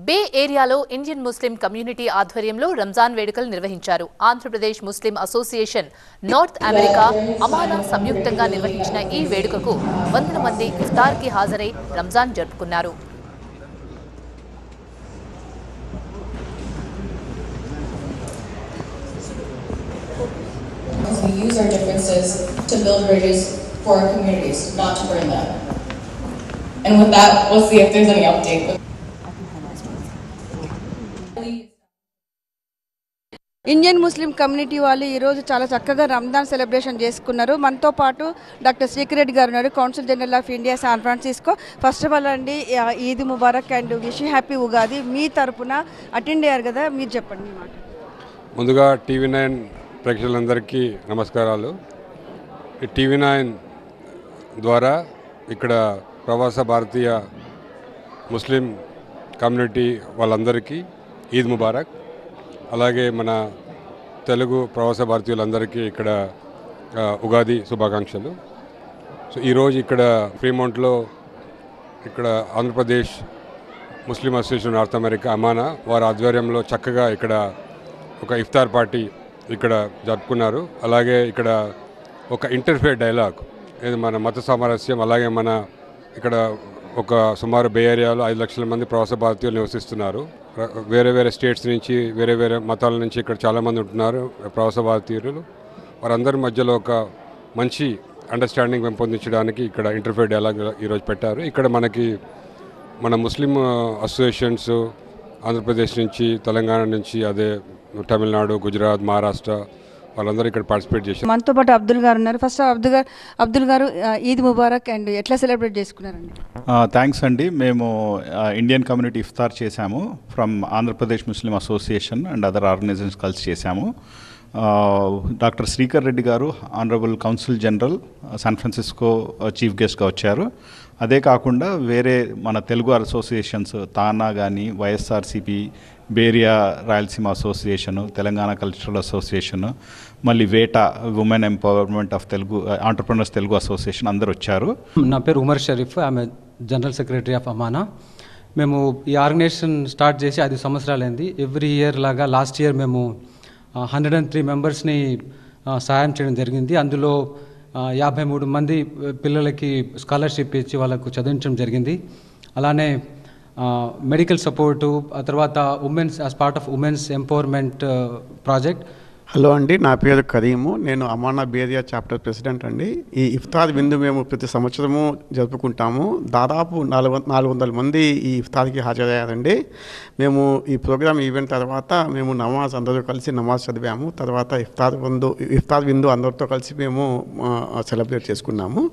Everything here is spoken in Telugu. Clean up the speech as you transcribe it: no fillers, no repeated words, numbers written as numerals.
బే ఏరియాలో ఇండియన్ ముస్లిం కమ్యూనిటీ ఆధ్వర్యంలో రంజాన్ వేడుకలు నిర్వహించారు. Andhra Pradesh Muslim association, north America, Amana సంయుక్తంగా నిర్వహించిన ఈ వేడుకకు వందల మంది ఇఫ్తార్కి హాజరై రంజాన్ జరుపుకున్నారు. We use our differences to build bridges for our communities, not to burn them. And with that, we'll see if there's any update. Indian Muslim community వాళ్ళు ఈరోజు చాలా చక్కగా రంజాన్ సెలబ్రేషన్ చేసుకున్నారు. మనతో పాటు డాక్టర్ శ్రీకర్ రెడ్డి గారు ఉన్నారు, council general of India, San Francisco. First of all అండి, Eid Mubarak and wish happy Ugadi. మీ తరపున అటెండ్ అయ్యారు కదా, మీరు చెప్పండి మాట. ముందుగా TV9 ప్రేక్షకులందరికీ నమస్కారాలు. ఈ TV9 ద్వారా ఇక్కడ ప్రవాస భారతీయ ముస్లిం కమ్యూనిటీ వాళ్ళందరికీ ఈద్ ముబారక్. అలాగే మన తెలుగు ప్రవాస భారతీయులందరికీ ఇక్కడ ఉగాది శుభాకాంక్షలు. సో ఈరోజు ఇక్కడ ఫ్రీమౌంట్లో ఇక్కడ Andhra Pradesh Muslim association north America Amana వారి ఆధ్వర్యంలో చక్కగా ఇక్కడ ఒక ఇఫ్తార్ పార్టీ ఇక్కడ జరుపుకున్నారు. అలాగే ఇక్కడ ఒక ఇంటర్ఫేత్ డైలాగ్, ఇది మన మత సామరస్యం. అలాగే మన ఇక్కడ ఒక సుమారు బే ఏరియాలో 5 లక్షల మంది ప్రవాస భారతీయులు నివసిస్తున్నారు. వేరే వేరే స్టేట్స్ నుంచి, వేరే వేరే మతాల నుంచి ఇక్కడ చాలామంది ఉంటున్నారు ప్రవాస భారతీయులు. వారందరి మధ్యలో ఒక మంచి అండర్స్టాండింగ్ పెంపొందించడానికి ఇక్కడ ఇంటర్ఫేత్ డైలాగ్ ఈరోజు పెట్టారు. ఇక్కడ మనకి మన ముస్లిం అసోసియేషన్స్ ఆంధ్రప్రదేశ్ నుంచి, తెలంగాణ నుంచి, అదే తమిళనాడు, గుజరాత్, మహారాష్ట్ర వాళ్ళందరూ ఇక్కడ పార్టిసిపేట్ చేశారు. మనతో పాటు అబ్దుల్ గారు ఉన్నారు. ఫస్ట్ అబ్దుల్ గారు ఈద్ ముబారక్ అండ్ ఎట్లా సెలబ్రేట్ చేసుకున్నారండి? థ్యాంక్స్ అండి. మేము ఇండియన్ కమ్యూనిటీ ఇఫ్తార్ చేశాము from Andhra Pradesh Muslim association and other organisations కలిసి చేశాము. Doctor Srikar Reddy garu honourable council general San Francisco chief గెస్ట్గా వచ్చారు. అదే కాకుండా వేరే మన తెలుగు అసోసియేషన్స్ తానా కానీ, YSRCP, Bay Area Rayalaseema association, Telangana cultural association, మళ్ళీ వేటా women empowerment of Telugu entrepreneurs Telugu association అందరు వచ్చారు. నా పేరు ఉమర్ షరీఫ్, ఆమె జనరల్ సెక్రటరీ ఆఫ్ అమానా. మేము ఈ ఆర్గనైజేషన్ స్టార్ట్ చేసి 5 సంవత్సరాలైంది. ఎవ్రీ ఇయర్ లాగా లాస్ట్ ఇయర్ మేము 103 మెంబర్స్ని సహాయం చేయడం జరిగింది. అందులో 53 మంది పిల్లలకి స్కాలర్షిప్ ఇచ్చి వాళ్ళకు చదివించడం జరిగింది. అలానే మెడికల్ సపోర్టు, ఆ తర్వాత women's as part of women's empowerment project. Hello అండి, నా పేరు కరీము. నేను అమానా బేరియా చాప్టర్ ప్రెసిడెంట్ అండి. ఈ ఇఫ్తార్ విందు మేము ప్రతి సంవత్సరము జరుపుకుంటాము. దాదాపు 400 మంది ఈ ఇఫ్తార్కి హాజరయ్యారండి. మేము ఈ ప్రోగ్రామ్ ఈవెంట్ తర్వాత మేము నమాజ్ అందరూ కలిసి నమాజ్ చదివాము. తర్వాత ఇఫ్తార్ విందు అందరితో కలిసి మేము సెలబ్రేట్ చేసుకున్నాము.